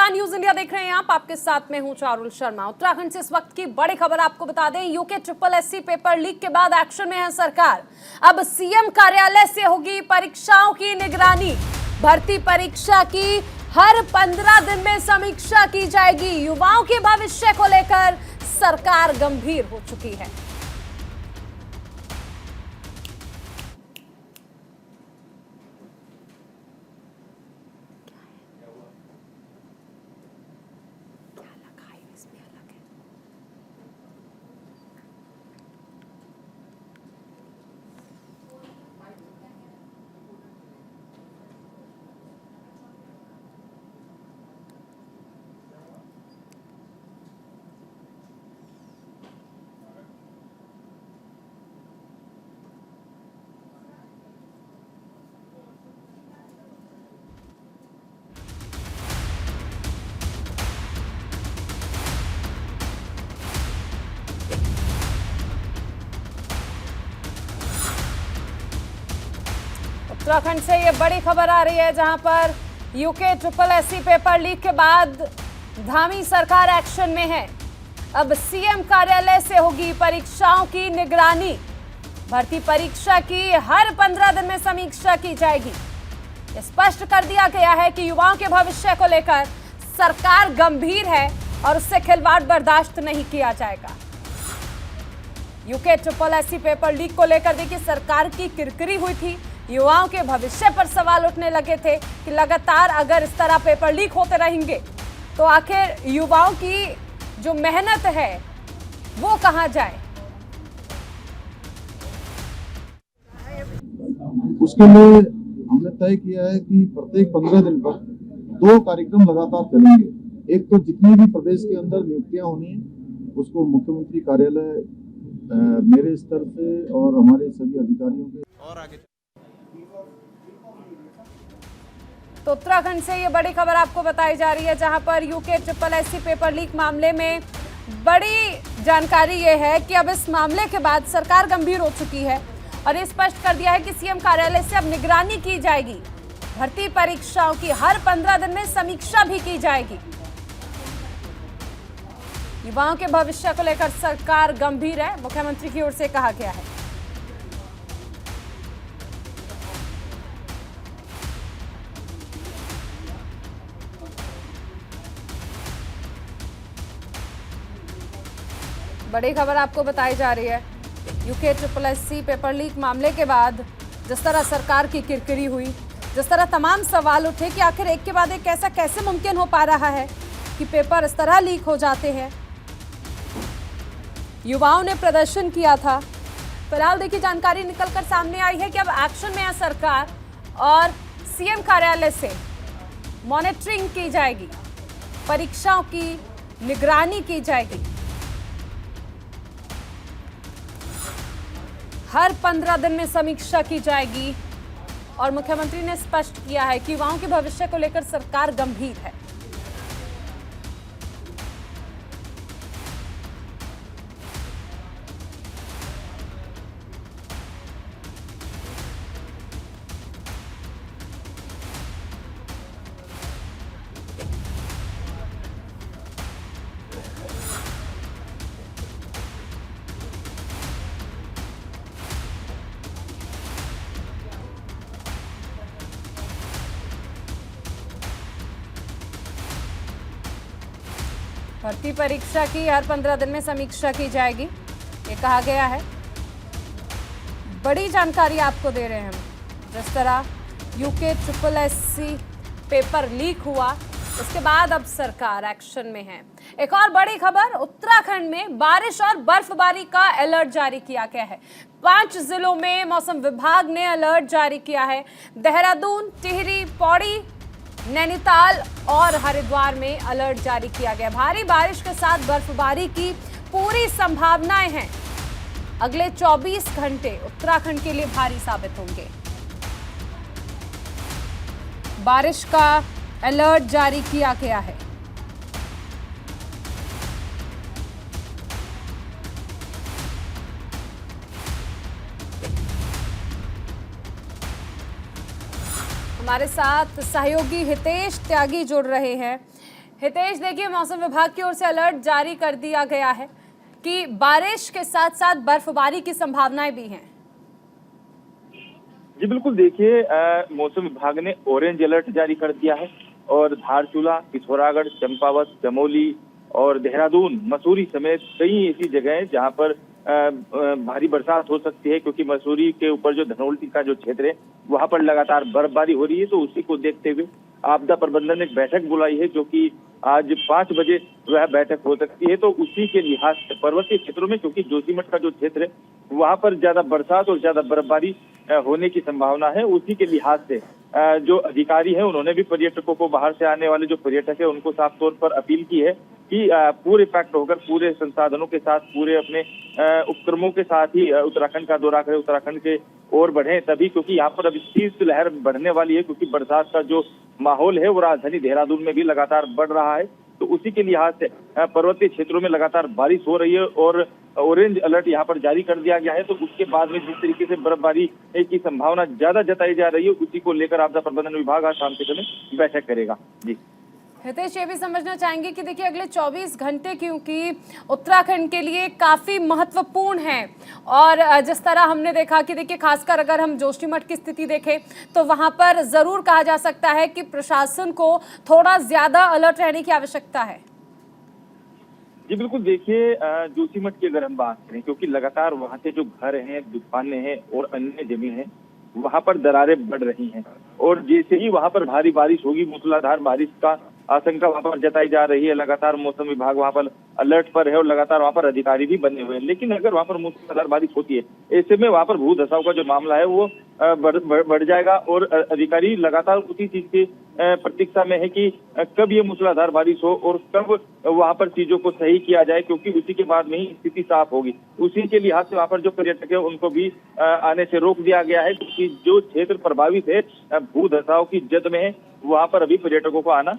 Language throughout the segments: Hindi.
नमस्कार, न्यूज इंडिया देख रहे हैं आप। आपके साथ में हूं चारुल शर्मा। उत्तराखंड से इस वक्त की बड़ी खबर आपको बता दें। यूके SSSC पेपर लीक के बाद एक्शन में है सरकार। अब सीएम कार्यालय से होगी परीक्षाओं की निगरानी। भर्ती परीक्षा की हर 15 दिन में समीक्षा की जाएगी। युवाओं के भविष्य को लेकर सरकार गंभीर हो चुकी है। उत्तराखंड से ये बड़ी खबर आ रही है, जहां पर यूके SSSC पेपर लीक के बाद धामी सरकार एक्शन में है। अब सीएम कार्यालय से होगी परीक्षाओं की निगरानी। भर्ती परीक्षा की हर 15 दिन में समीक्षा की जाएगी। ये स्पष्ट कर दिया गया है कि युवाओं के भविष्य को लेकर सरकार गंभीर है और उससे खिलवाड़ बर्दाश्त नहीं किया जाएगा। यूके SSSC पेपर लीक को लेकर देखिए सरकार की किरकिरी हुई थी। युवाओं के भविष्य पर सवाल उठने लगे थे कि लगातार अगर इस तरह पेपर लीक होते रहेंगे तो आखिर युवाओं की जो मेहनत है वो कहां जाए। उसके लिए हमने तय किया है कि प्रत्येक 15 दिन पर 2 कार्यक्रम लगातार चलेंगे। एक तो जितनी भी प्रदेश के अंदर नियुक्तियां होनी है उसको मुख्यमंत्री कार्यालय मेरे स्तर से और हमारे सभी अधिकारियों के और आगे। तो उत्तराखंड से ये बड़ी खबर आपको बताई जा रही है, जहां पर यूके SSSC पेपर लीक मामले में बड़ी जानकारी ये है कि अब इस मामले के बाद सरकार गंभीर हो चुकी है और ये स्पष्ट कर दिया है कि सीएम कार्यालय से अब निगरानी की जाएगी। भर्ती परीक्षाओं की हर 15 दिन में समीक्षा भी की जाएगी। युवाओं के भविष्य को लेकर सरकार गंभीर है, मुख्यमंत्री की ओर से कहा गया है। बड़ी खबर आपको बताई जा रही है। यूके SSSC पेपर लीक मामले के बाद जिस तरह सरकार की किरकिरी हुई, जिस तरह तमाम सवाल उठे कि आखिर एक के बाद एक ऐसा कैसे मुमकिन हो पा रहा है कि पेपर इस तरह लीक हो जाते हैं। युवाओं ने प्रदर्शन किया था। फिलहाल देखिए जानकारी निकलकर सामने आई है कि अब एक्शन में है सरकार और सीएम कार्यालय से मॉनिटरिंग की जाएगी, परीक्षाओं की निगरानी की जाएगी। हर 15 दिन में समीक्षा की जाएगी और मुख्यमंत्री ने स्पष्ट किया है कि युवाओं के भविष्य को लेकर सरकार गंभीर है। भर्ती परीक्षा की हर 15 दिन में समीक्षा की जाएगी, ये कहा गया है। बड़ी जानकारी आपको दे रहे हैं हम। जिस तरह यूके SSSC पेपर लीक हुआ, उसके बाद अब सरकार एक्शन में है। एक और बड़ी खबर, उत्तराखंड में बारिश और बर्फबारी का अलर्ट जारी किया गया है। 5 जिलों में मौसम विभाग ने अलर्ट जारी किया है। देहरादून, टिहरी, पौड़ी, नैनीताल और हरिद्वार में अलर्ट जारी किया गया। भारी बारिश के साथ बर्फबारी की पूरी संभावनाएं हैं। अगले 24 घंटे उत्तराखंड के लिए भारी साबित होंगे। बारिश का अलर्ट जारी किया गया है। हमारे साथ सहयोगी हितेश त्यागी जुड़ रहे हैं। हितेश, देखिए मौसम विभाग की ओर से अलर्ट जारी कर दिया गया है कि बारिश के साथ साथ बर्फबारी की संभावनाएं भी हैं। जी बिल्कुल, देखिए मौसम विभाग ने ऑरेंज अलर्ट जारी कर दिया है और धारचूला, पिथौरागढ़, चंपावत, चमोली और देहरादून, मसूरी समेत कई ऐसी जगह हैं जहां पर भारी बरसात हो सकती है, क्योंकि मसूरी के ऊपर जो धनौल्टी का जो क्षेत्र है वहां पर लगातार बर्फबारी हो रही है। तो उसी को देखते हुए आपदा प्रबंधन ने एक बैठक बुलाई है, जो कि आज 5 बजे वह बैठक हो सकती है। तो उसी के लिहाज से पर्वतीय क्षेत्रों में, क्योंकि जोशीमठ का जो क्षेत्र है वहां पर ज्यादा बरसात और ज्यादा बर्फबारी होने की संभावना है, उसी के लिहाज से जो अधिकारी है उन्होंने भी पर्यटकों को, बाहर से आने वाले जो पर्यटक है उनको साफ तौर पर अपील की है कि पूरे पैक्ट होकर, पूरे संसाधनों के साथ, पूरे अपने उपक्रमों के साथ ही उत्तराखंड का दौरा करें, उत्तराखंड के ओर बढ़े तभी, क्योंकि यहाँ पर अभी शीतलहर बढ़ने वाली है, क्योंकि बरसात का जो माहौल है वो राजधानी देहरादून में भी लगातार बढ़ रहा है। तो उसी के लिहाज से पर्वतीय क्षेत्रों में लगातार बारिश हो रही है और ऑरेंज अलर्ट यहाँ पर जारी कर दिया गया है। तो उसके बाद में जिस तरीके से बर्फबारी की संभावना ज्यादा जताई जा रही है, उसी को लेकर आपदा प्रबंधन विभाग आज शाम के समय बैठक करेगा। जी हितेश, ये भी समझना चाहेंगे कि देखिए अगले 24 घंटे क्योंकि उत्तराखंड के लिए काफ़ी महत्वपूर्ण है और जिस तरह हमने देखा कि देखिए खासकर अगर हम जोशीमठ की स्थिति देखें तो वहां पर ज़रूर कहा जा सकता है कि प्रशासन को थोड़ा ज़्यादा अलर्ट रहने की आवश्यकता है। जी बिल्कुल, देखिए जोशीमठ की अगर हम बात करें, क्योंकि लगातार वहाँ के जो घर हैं, दुकानें हैं और अन्य जमीन है वहाँ पर दरारें बढ़ रही हैं और जैसे ही वहाँ पर भारी बारिश होगी, मूसलाधार बारिश का आशंका वहाँ पर जताई जा रही है। लगातार मौसम विभाग वहाँ पर अलर्ट पर है और लगातार वहाँ पर अधिकारी भी बने हुए हैं। लेकिन अगर वहाँ पर मूसलाधार बारिश होती है, ऐसे में वहाँ पर भू धसाव का जो मामला है वो बढ़ जाएगा और अधिकारी लगातार उसी चीज की प्रतीक्षा में है कि कब ये मूसलाधार बारिश हो और कब वहाँ पर चीजों को सही किया जाए, क्योंकि उसी के बाद में ही स्थिति साफ होगी। उसी के लिहाज से वहाँ पर जो पर्यटक है उनको भी आने से रोक दिया गया है, क्योंकि जो क्षेत्र प्रभावित है भू धसाव की जद में है वहाँ पर अभी पर्यटकों को आना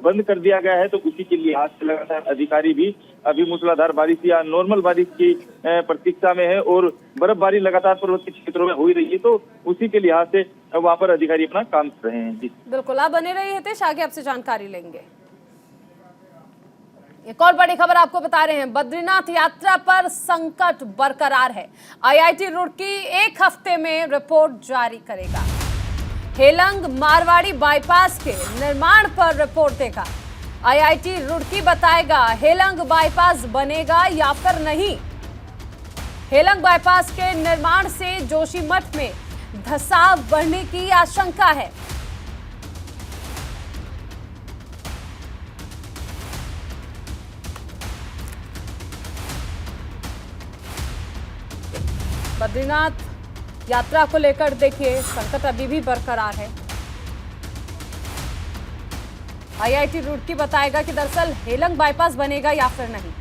बंद कर दिया गया है। तो उसी के लिहाज से लगातार अधिकारी भी अभी मूसलाधार बारिश या नॉर्मल बारिश की प्रतीक्षा में है और बर्फबारी लगातार पर्वतीय क्षेत्रों में हो ही रही है। तो उसी के लिहाज से वहाँ पर अधिकारी अपना काम कर रहे हैं। जी बिल्कुल, आप बने रहिए हितेश, आगे आपसे जानकारी लेंगे। एक और बड़ी खबर आपको बता रहे हैं, बद्रीनाथ यात्रा पर संकट बरकरार है। IIT रुड़की 1 हफ्ते में रिपोर्ट जारी करेगा। हेलंग मारवाड़ी बाईपास के निर्माण पर रिपोर्ट देगा। IIT रुड़की बताएगा हेलंग बाईपास बनेगा या फिर नहीं। हेलंग बाईपास के निर्माण से जोशीमठ में धसाव बढ़ने की आशंका है। बद्रीनाथ यात्रा को लेकर देखिए संकट अभी भी बरकरार है। IIT रुड़की बताएगा कि दरअसल हेलंग बाईपास बनेगा या फिर नहीं।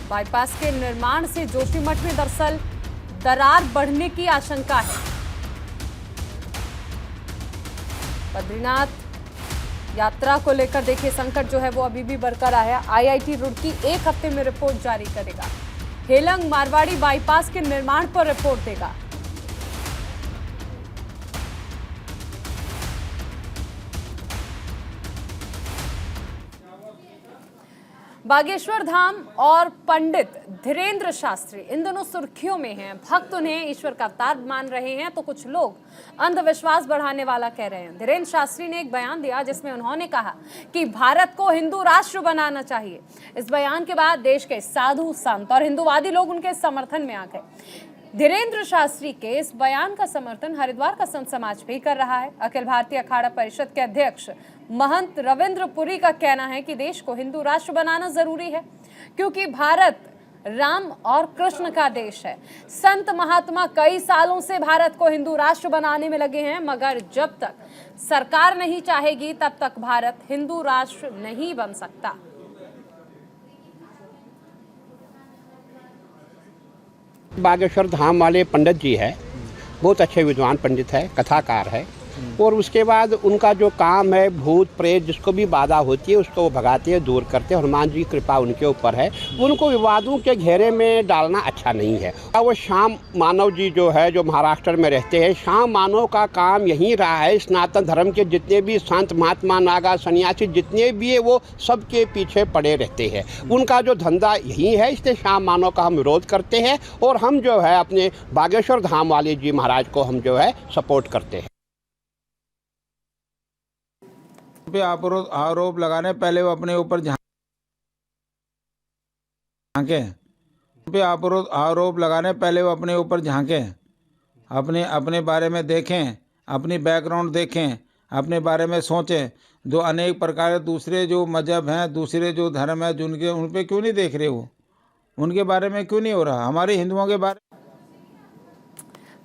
बाईपास के निर्माण से जोशीमठ में दरअसल दरार बढ़ने की आशंका है। बद्रीनाथ यात्रा को लेकर देखिए संकट जो है वो अभी भी बरकरार है। IIT रुड़की 1 हफ्ते में रिपोर्ट जारी करेगा। हेलंग मारवाड़ी बाईपास के निर्माण पर रिपोर्ट देगा। बागेश्वर धाम और पंडित धीरेन्द्र शास्त्री इन दोनों सुर्खियों में हैं। भक्त उन्हें ईश्वर का अवतार मान रहे हैं तो कुछ लोग अंधविश्वास बढ़ाने वाला कह रहे हैं। धीरेन्द्र शास्त्री ने एक बयान दिया जिसमें उन्होंने कहा कि भारत को हिंदू राष्ट्र बनाना चाहिए। इस बयान के बाद देश के साधु संत और हिंदूवादी लोग उनके समर्थन में आ गए। धीरेन्द्र शास्त्री के इस बयान का समर्थन हरिद्वार का संत समाज भी कर रहा है। अखिल भारतीय अखाड़ा परिषद के अध्यक्ष महंत रविंद्र पुरी का कहना है कि देश को हिंदू राष्ट्र बनाना जरूरी है, क्योंकि भारत राम और कृष्ण का देश है। संत महात्मा कई सालों से भारत को हिंदू राष्ट्र बनाने में लगे हैं, मगर जब तक सरकार नहीं चाहेगी तब तक भारत हिंदू राष्ट्र नहीं बन सकता। बागेश्वर धाम वाले पंडित जी है, बहुत अच्छे विद्वान पंडित है, कथाकार है और उसके बाद उनका जो काम है, भूत प्रेत जिसको भी बाधा होती है उसको वो भगाते हैं, दूर करते हैं। हनुमान जी की कृपा उनके ऊपर है। उनको विवादों के घेरे में डालना अच्छा नहीं है। वो श्याम मानव जी जो है, जो महाराष्ट्र में रहते हैं, श्याम मानव का काम यही रहा है, सनातन धर्म के जितने भी संत महात्मा नागा सन्यासी जितने भी है वो सबके पीछे पड़े रहते हैं। उनका जो धंधा यही है, इसलिए श्याम मानव का हम विरोध करते हैं और हम जो है अपने बागेश्वर धाम वाले जी महाराज को हम जो है सपोर्ट करते हैं। पे आरोप लगाने पहले वो अपने ऊपर झांके, पे आरोप लगाने पहले वो अपने ऊपर झांके, अपने बारे में देखें, अपनी बैकग्राउंड देखें, अपने बारे में सोचें। जो अनेक प्रकार दूसरे जो मजहब हैं, दूसरे जो धर्म है, जिनके उन पे क्यों नहीं देख रहे, वो उनके बारे में क्यों नहीं हो रहा, हमारे हिंदुओं के बारे।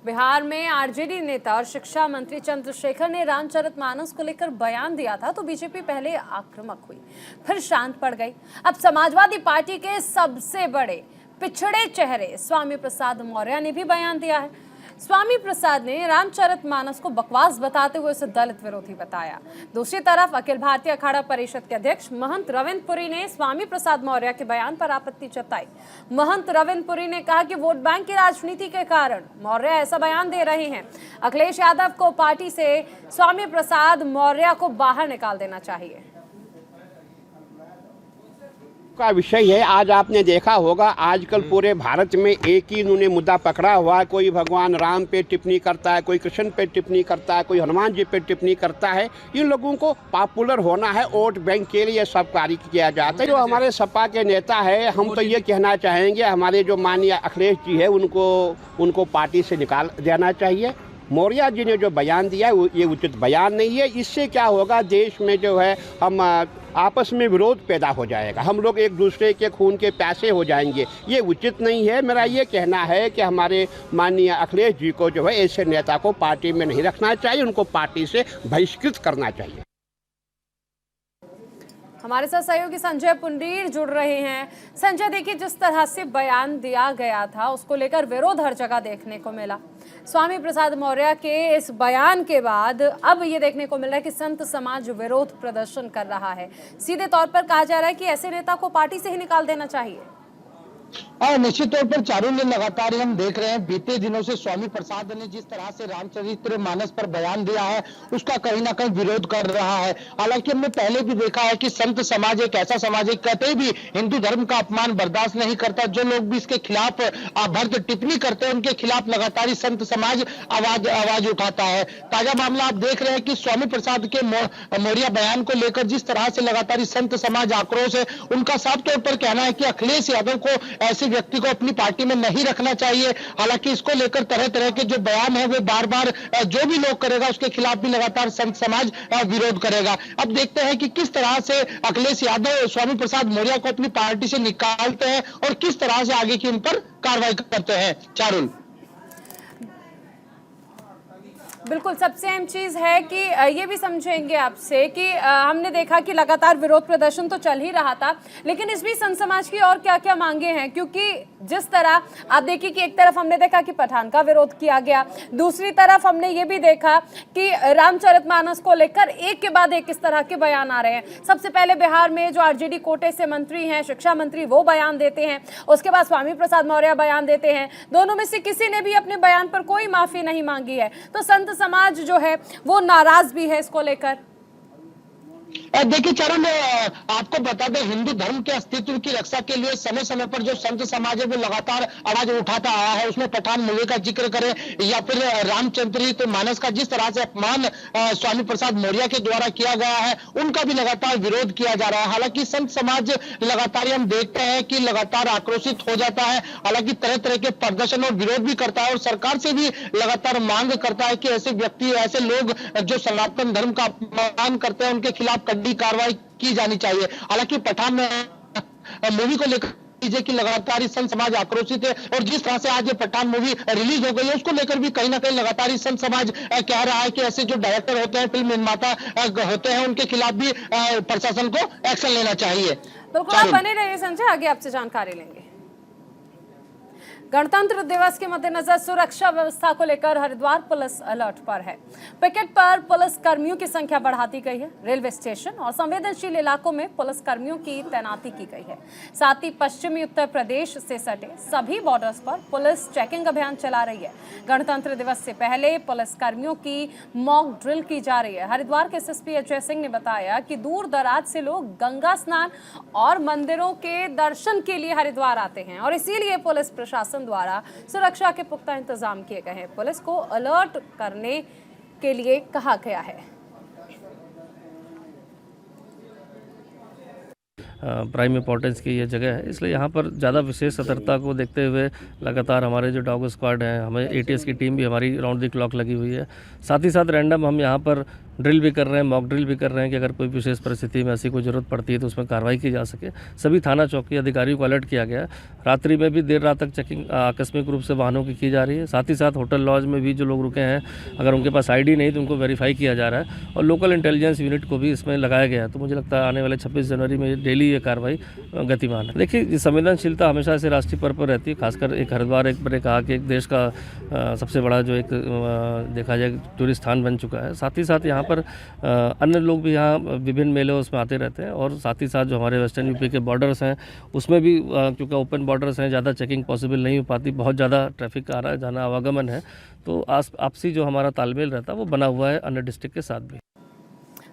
बिहार में आरजेडी नेता और शिक्षा मंत्री चंद्रशेखर ने रामचरितमानस को लेकर बयान दिया था तो बीजेपी पहले आक्रामक हुई, फिर शांत पड़ गई। अब समाजवादी पार्टी के सबसे बड़े पिछड़े चेहरे स्वामी प्रसाद मौर्य ने भी बयान दिया है। स्वामी प्रसाद ने रामचरितमानस को बकवास बताते हुए उसे दलित विरोधी बताया। दूसरी तरफ अखिल भारतीय अखाड़ा परिषद के अध्यक्ष महंत रविंद्र पुरी ने स्वामी प्रसाद मौर्य के बयान पर आपत्ति जताई। महंत रविंद्र पुरी ने कहा कि वोट बैंक की राजनीति के कारण मौर्य ऐसा बयान दे रहे हैं। अखिलेश यादव को पार्टी से स्वामी प्रसाद मौर्य को बाहर निकाल देना चाहिए। का विषय है, आज आपने देखा होगा आजकल पूरे भारत में एक ही इन्होंने मुद्दा पकड़ा हुआ है। कोई भगवान राम पे टिप्पणी करता है, कोई कृष्ण पे टिप्पणी करता है, कोई हनुमान जी पे टिप्पणी करता है। इन लोगों को पॉपुलर होना है, वोट बैंक के लिए सब कार्य किया जाता है। जो हमारे सपा के नेता है, हम तो ये कहना चाहेंगे हमारे जो माननीय अखिलेश जी है उनको पार्टी से निकाल देना चाहिए। मौर्य जी ने जो बयान दिया है ये उचित बयान नहीं है। इससे क्या होगा, देश में जो है हम आपस में विरोध पैदा हो जाएगा, हम लोग एक दूसरे के खून के प्यासे हो जाएंगे। ये उचित नहीं है। मेरा ये कहना है कि हमारे माननीय अखिलेश जी को जो है ऐसे नेता को पार्टी में नहीं रखना चाहिए, उनको पार्टी से बहिष्कृत करना चाहिए। हमारे साथ सहयोगी संजय पुंडीर जुड़ रहे हैं। संजय, देखिए जिस तरह से बयान दिया गया था उसको लेकर विरोध हर जगह देखने को मिला। स्वामी प्रसाद मौर्य के इस बयान के बाद अब ये देखने को मिल रहा है कि संत समाज विरोध प्रदर्शन कर रहा है। सीधे तौर पर कहा जा रहा है कि ऐसे नेता को पार्टी से ही निकाल देना चाहिए। निश्चित तौर पर चारों ने लगातार हम देख रहे हैं बीते दिनों से स्वामी प्रसाद ने जिस तरह से रामचरितमानस पर बयान दिया है उसका कहीं ना कहीं विरोध कर रहा है। हालांकि हमने पहले भी देखा है कि संत समाज एक ऐसा समाज है, कहते भी हिंदू धर्म का अपमान बर्दाश्त नहीं करता। जो लोग भी इसके खिलाफ भद्द टिप्पणी करते हैं उनके खिलाफ लगातार ही संत समाज आवाज उठाता है। ताजा मामला आप देख रहे हैं कि स्वामी प्रसाद के मौर्य बयान को लेकर जिस तरह से लगातार ही संत समाज आक्रोश है, उनका साफ तौर पर कहना है कि अखिलेश यादव को ऐसे व्यक्ति को अपनी पार्टी में नहीं रखना चाहिए। हालांकि इसको लेकर तरह तरह के जो बयान है वो बार बार जो भी लोग करेगा उसके खिलाफ भी लगातार संत समाज विरोध करेगा। अब देखते हैं कि किस तरह से अखिलेश यादव स्वामी प्रसाद मौर्य को अपनी पार्टी से निकालते हैं और किस तरह से आगे की उन पर कार्रवाई करते हैं। चारुल, बिल्कुल, सबसे अहम चीज़ है कि ये भी समझेंगे आपसे कि हमने देखा कि लगातार विरोध प्रदर्शन तो चल ही रहा था, लेकिन इस बीच संत समाज की और क्या क्या मांगे हैं। क्योंकि जिस तरह आप देखिए कि एक तरफ हमने देखा कि पठान का विरोध किया गया, दूसरी तरफ हमने ये भी देखा कि रामचरितमानस को लेकर एक के बाद एक इस तरह के बयान आ रहे हैं। सबसे पहले बिहार में जो आरजेडी कोटे से मंत्री हैं, शिक्षा मंत्री, वो बयान देते हैं। उसके बाद स्वामी प्रसाद मौर्य बयान देते हैं। दोनों में से किसी ने भी अपने बयान पर कोई माफी नहीं मांगी है। तो संत समाज जो है वो नाराज भी है इसको लेकर। देखिए चारुल, आपको बता दें हिंदू धर्म के अस्तित्व की रक्षा के लिए समय समय पर जो संत समाज है वो लगातार आवाज उठाता आया है। उसमें पठान मूवी का जिक्र करें या फिर रामचरितमानस का जिस तरह से अपमान स्वामी प्रसाद मौर्य के द्वारा किया गया है उनका भी लगातार विरोध किया जा रहा है। हालांकि संत समाज लगातार हम देखते हैं कि लगातार आक्रोशित हो जाता है, हालांकि तरह तरह के प्रदर्शन और विरोध भी करता है और सरकार से भी लगातार मांग करता है कि ऐसे व्यक्ति, ऐसे लोग जो सनातन धर्म का अपमान करते हैं उनके खिलाफ कड़ी कार्रवाई की जानी चाहिए। हालांकि पठान मूवी को लेकर कि लगातार ही संत समाज आक्रोशित है और जिस तरह से आज ये पठान मूवी रिलीज हो गई है उसको लेकर भी कहीं ना कहीं लगातार ही संत समाज कह रहा है कि ऐसे जो डायरेक्टर होते हैं, फिल्म निर्माता होते हैं, उनके खिलाफ भी प्रशासन को एक्शन लेना चाहिए। बिल्कुल, आप बने रहिए संजय, आगे आपसे जानकारी लेंगे। गणतंत्र दिवस के मद्देनजर सुरक्षा व्यवस्था को लेकर हरिद्वार पुलिस अलर्ट पर है। पिकेट पर पुलिस कर्मियों की संख्या बढ़ा दी गई है। रेलवे स्टेशन और संवेदनशील इलाकों में पुलिस कर्मियों की तैनाती की गई है। साथ ही पश्चिमी उत्तर प्रदेश से सटे सभी बॉर्डर्स पर पुलिस चेकिंग अभियान चला रही है। गणतंत्र दिवस से पहले पुलिस कर्मियों की मॉक ड्रिल की जा रही है। हरिद्वार के एसएसपी अजय सिंह ने बताया कि दूर दराज से लोग गंगा स्नान और मंदिरों के दर्शन के लिए हरिद्वार आते हैं और इसीलिए पुलिस प्रशासन द्वारा सुरक्षा के पुख्ता इंतजाम किए गए हैं। पुलिस को अलर्ट करने के लिए कहा गया है। प्राइम इम्पोर्टेंस की ये जगह है, इसलिए यहाँ पर ज़्यादा विशेष सतर्कता को देखते हुए लगातार हमारे जो डॉग स्क्वाड हैं, हमें एटीएस की टीम भी हमारी राउंड द क्लॉक लगी हुई है। साथ ही साथ रैंडम हम यहाँ पर ड्रिल भी कर रहे हैं, मॉक ड्रिल भी कर रहे हैं कि अगर कोई विशेष परिस्थिति में ऐसी कोई ज़रूरत पड़ती है तो उसमें कार्रवाई की जा सके। सभी थाना चौकी अधिकारियों को अलर्ट किया गया है। रात्रि में भी देर रात तक चेकिंग आकस्मिक रूप से वाहनों की जा रही है। साथ ही साथ होटल लॉज में भी जो लोग रुके हैं, अगर उनके पास आईडी नहीं तो उनको वेरीफाई किया जा रहा है और लोकल इंटेलिजेंस यूनिट को भी इसमें लगाया गया है। तो मुझे लगता है आने वाले 26 जनवरी में डेली ये कार्रवाई गतिमान है। देखिए, संवेदनशीलता हमेशा से राष्ट्रीय पर्व पर रहती है। खासकर एक हरिद्वार एक मैंने कहा कि एक देश का सबसे बड़ा जो एक देखा जाए टूरिस्ट स्थान बन चुका है। साथ ही साथ यहाँ पर अन्य लोग भी यहाँ विभिन्न मेलों उसमें आते रहते हैं और साथ ही साथ जो हमारे वेस्टर्न यूपी के बॉर्डर्स हैं उसमें भी क्योंकि ओपन बॉर्डर्स हैं, ज़्यादा चेकिंग पॉसिबल नहीं हो पाती, बहुत ज़्यादा ट्रैफिक आ रहा है, जाना आवागमन है, तो आपसी जो हमारा तालमेल रहता है वो बना हुआ है अन्य डिस्ट्रिक्ट के साथ भी।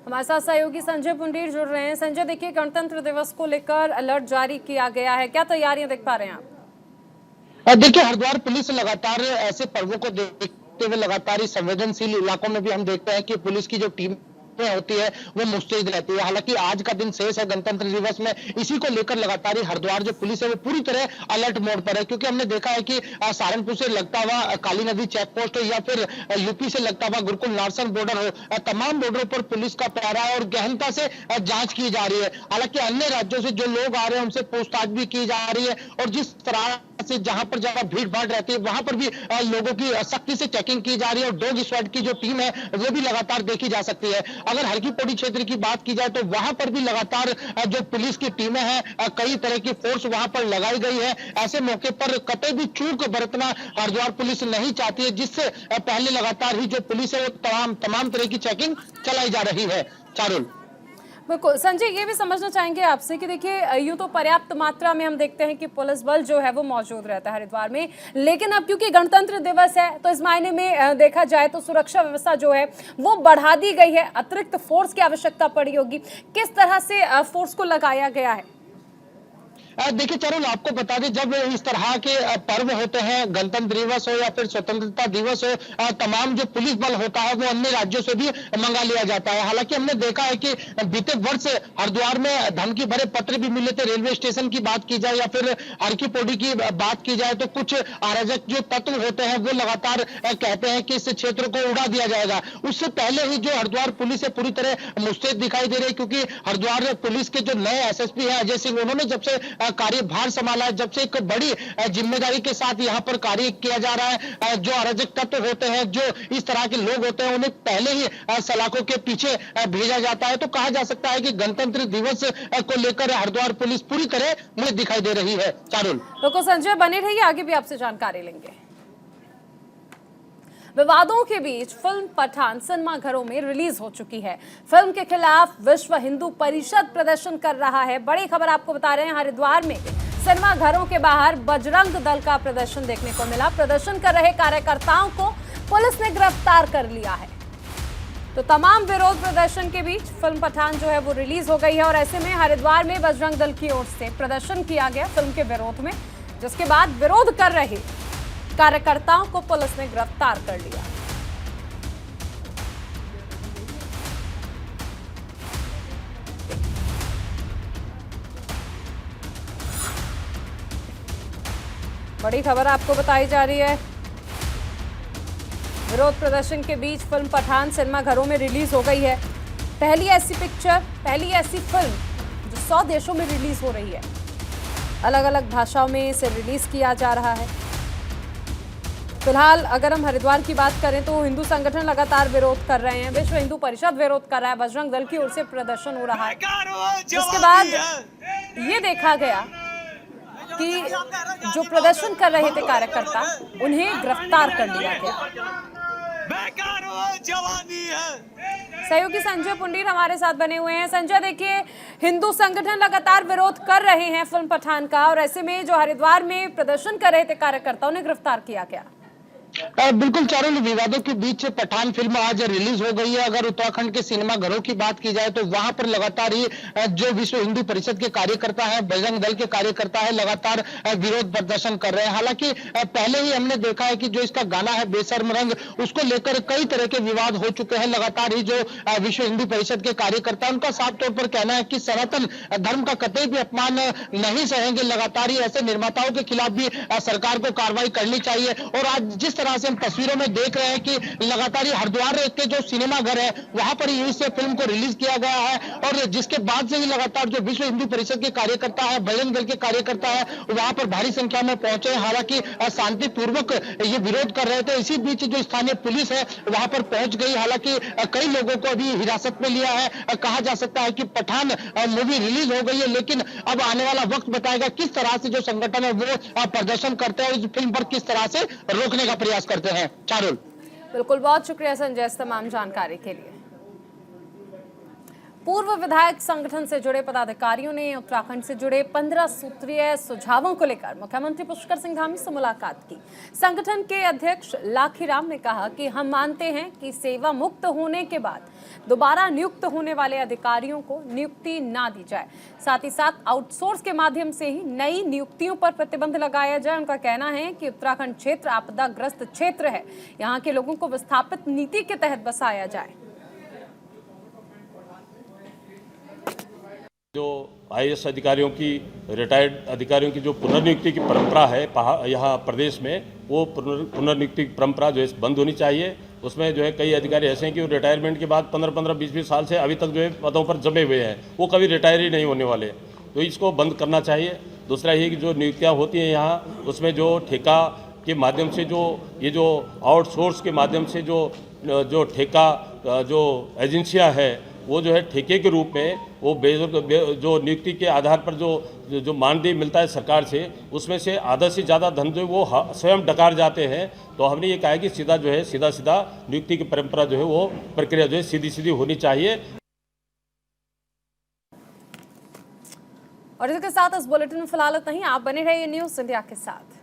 हमारे साथ सहयोगी संजय पुंडीर जुड़ रहे हैं। संजय, देखिए, गणतंत्र दिवस को लेकर अलर्ट जारी किया गया है, क्या तैयारियां देख पा रहे हैं आप? देखिए, हरिद्वार पुलिस लगातार ऐसे पर्वों को देखते हुए लगातार इस संवेदनशील इलाकों में भी हम देखते हैं कि पुलिस की जो टीम होती है वो मुस्तैद रहती है। हालांकि आज का दिन शेष है गणतंत्र दिवस में, इसी को लेकर लगातार हरिद्वार जो पुलिस है वो पूरी तरह अलर्ट मोड पर है, क्योंकि हमने देखा है कि सहारनपुर से लगता हुआ काली नदी चेक पोस्ट हो या फिर यूपी से लगता हुआ गुरुकुल नारसन बॉर्डर हो, तमाम बॉर्डरों पर पुलिस का पहरा है और गहनता से जांच की जा रही है। हालांकि अन्य राज्यों से जो लोग आ रहे हैं उनसे पूछताछ भी की जा रही है और जिस तरह से जहां पर ज्यादा भीड़ भाड़ रहती है वहां पर भी लोगों की सख्ती से चेकिंग की जा रही है और डॉग स्क्वाड की जो टीम है वो भी लगातार देखी जा सकती है। अगर हरकी पौड़ी क्षेत्र की बात की जाए तो वहां पर भी लगातार जो पुलिस की टीमें हैं, कई तरह की फोर्स वहां पर लगाई गई है। ऐसे मौके पर कतई भी चूक बरतना हरिद्वार पुलिस नहीं चाहती है, जिससे पहले लगातार ही जो पुलिस है वो तमाम तरह की चेकिंग चलाई जा रही है। चारुल, बिल्कुल। संजय, ये भी समझना चाहेंगे आपसे कि देखिए, यूं तो पर्याप्त मात्रा में हम देखते हैं कि पुलिस बल जो है वो मौजूद रहता है हरिद्वार में, लेकिन अब क्योंकि गणतंत्र दिवस है तो इस मायने में देखा जाए तो सुरक्षा व्यवस्था जो है वो बढ़ा दी गई है, अतिरिक्त फोर्स की आवश्यकता पड़ी होगी। किस तरह से फोर्स को लगाया गया है? देखिए चारुल, आपको बता दें, जब इस तरह के पर्व होते हैं, गणतंत्र दिवस हो या फिर स्वतंत्रता दिवस हो, तमाम जो पुलिस बल होता है वो अन्य राज्यों से भी मंगा लिया जाता है। हालांकि हमने देखा है कि बीते वर्ष हरिद्वार में धमकी भरे पत्र भी मिले थे। रेलवे स्टेशन की बात की जाए या फिर हरकी पौड़ी की बात की जाए तो कुछ अराजक जो तत्व होते हैं वो लगातार कहते हैं कि इस क्षेत्र को उड़ा दिया जाएगा। उससे पहले ही जो हरिद्वार पुलिस है पूरी तरह मुस्तैद दिखाई दे रही है, क्योंकि हरिद्वार पुलिस के जो नए एसएसपी हैं अजय सिंह, उन्होंने जब से कार्यभार संभाला है, जब से एक बड़ी जिम्मेदारी के साथ यहाँ पर कार्य किया जा रहा है। जो अराजक तत्व होते हैं, जो इस तरह के लोग होते हैं, उन्हें पहले ही सलाखों के पीछे भेजा जाता है। तो कहा जा सकता है कि गणतंत्र दिवस को लेकर हरिद्वार पुलिस पूरी तरह मुझे दिखाई दे रही है। चारुल, तो संजय बने रहिए, आगे भी आपसे जानकारी लेंगे। विवादों के बीच फिल्म पठान सिनेमाघरों में रिलीज हो चुकी है। फिल्म के खिलाफ विश्व हिंदू परिषद प्रदर्शन कर रहा है। बड़ी खबर आपको बता रहे हैं, हरिद्वार में सिनेमाघरों के बाहर बजरंग दल का प्रदर्शन देखने को मिला। प्रदर्शन कर रहे कार्यकर्ताओं को पुलिस ने गिरफ्तार कर लिया है। तो तमाम विरोध प्रदर्शन के बीच फिल्म पठान जो है वो रिलीज हो गई है और ऐसे में हरिद्वार में बजरंग दल की ओर से प्रदर्शन किया गया फिल्म के विरोध में, जिसके बाद विरोध कर रहे कार्यकर्ताओं को पुलिस ने गिरफ्तार कर लिया। बड़ी खबर आपको बताई जा रही है, विरोध प्रदर्शन के बीच फिल्म पठान सिनेमाघरों में रिलीज हो गई है। पहली ऐसी पिक्चर, पहली ऐसी फिल्म जो 100 देशों में रिलीज हो रही है। अलग अलग भाषाओं में इसे रिलीज किया जा रहा है। फिलहाल अगर हम हरिद्वार की बात करें तो हिंदू संगठन लगातार विरोध कर रहे हैं। विश्व हिंदू परिषद विरोध कर रहा है, बजरंग दल की ओर से प्रदर्शन हो रहा है। जिसके बाद ये देखा गया कि जो प्रदर्शन कर रहे थे कार्यकर्ता, उन्हें गिरफ्तार कर लिया गया। सहयोगी संजय पुंडीर हमारे साथ बने हुए हैं। संजय, देखिए, हिंदू संगठन लगातार विरोध कर रहे हैं फिल्म पठान का, और ऐसे में जो हरिद्वार में प्रदर्शन कर रहे थे कार्यकर्ता, उन्हें गिरफ्तार किया गया। बिल्कुल चारों विवादों के बीच पठान फिल्म आज रिलीज हो गई है। अगर उत्तराखंड के सिनेमा घरों की बात की जाए तो वहां पर लगातार ही जो विश्व हिंदू परिषद के कार्यकर्ता है, बजरंग दल के कार्यकर्ता है, लगातार विरोध प्रदर्शन कर रहे हैं। हालांकि पहले ही हमने देखा है कि जो इसका गाना है बेशर्म रंग, उसको लेकर कई तरह के विवाद हो चुके हैं। लगातार ही जो विश्व हिंदू परिषद के कार्यकर्ता, उनका साफ तौर पर कहना है कि सनातन धर्म का कतई भी अपमान नहीं सहेंगे। लगातार ही ऐसे निर्माताओं के खिलाफ भी सरकार को कार्रवाई करनी चाहिए। और आज जिस तरह से हम तस्वीरों में देख रहे हैं कि लगातार ही हरिद्वार के जो सिनेमा घर है, वहां पर ही इस फिल्म को रिलीज किया गया है, और जिसके बाद से ही लगातार जो विश्व हिंदू परिषद के कार्यकर्ता है, बजरंग दल के कार्यकर्ता है, वहां पर भारी संख्या में पहुंचे। हालांकि शांतिपूर्वक ये विरोध कर रहे थे। इसी बीच जो स्थानीय पुलिस है वहां पर पहुंच गई। हालांकि कई लोगों को अभी हिरासत में लिया है। कहा जा सकता है कि पठान मूवी रिलीज हो गई है, लेकिन अब आने वाला वक्त बताएगा किस तरह से जो संगठन है वो प्रदर्शन करते हैं, इस फिल्म पर किस तरह से रोकने का प्रयास करते हैं। चारुल, बिल्कुल, बहुत शुक्रिया संजय इस तमाम जानकारी के लिए। पूर्व विधायक संगठन से जुड़े पदाधिकारियों ने उत्तराखंड से जुड़े 15 सूत्रीय सुझावों को लेकर मुख्यमंत्री पुष्कर सिंह धामी से मुलाकात की। संगठन के अध्यक्ष लाखीराम ने कहा कि हम मानते हैं कि सेवा मुक्त होने के बाद दोबारा नियुक्त होने वाले अधिकारियों को नियुक्ति ना दी जाए, साथ ही साथ आउटसोर्स के माध्यम से ही नई नियुक्तियों पर प्रतिबंध लगाया जाए। उनका कहना है कि उत्तराखंड क्षेत्र आपदाग्रस्त क्षेत्र है, यहाँ के लोगों को विस्थापित नीति के तहत बसाया जाए। जो आईएएस अधिकारियों की, रिटायर्ड अधिकारियों की जो पुनर्नियुक्ति की परंपरा है यहाँ प्रदेश में, वो पुनर्नियुक्ति की परंपरा जो है बंद होनी चाहिए। उसमें जो है कई अधिकारी ऐसे हैं कि वो रिटायरमेंट के बाद 15-15, 20-20 साल से अभी तक जो है पदों पर जमे हुए हैं, वो कभी रिटायर ही नहीं होने वाले, तो इसको बंद करना चाहिए। दूसरा ये कि जो नियुक्तियाँ होती हैं यहाँ, उसमें जो ठेका के माध्यम से ये जो आउटसोर्स के माध्यम से जो ठेका जो एजेंसियाँ है, वो जो है ठेके के रूप में वो जो नियुक्ति के आधार पर जो मानदेय मिलता है सरकार से, उसमें से आधा से ज़्यादा धन जो वो स्वयं डकार जाते हैं। तो हमने ये कहा है कि सीधा नियुक्ति की परंपरा जो है वो प्रक्रिया जो है सीधी होनी चाहिए। और इसके साथ इस बुलेटिन में फिलहाल इतना ही। आप बने रहिए न्यूज़ इंडिया के साथ।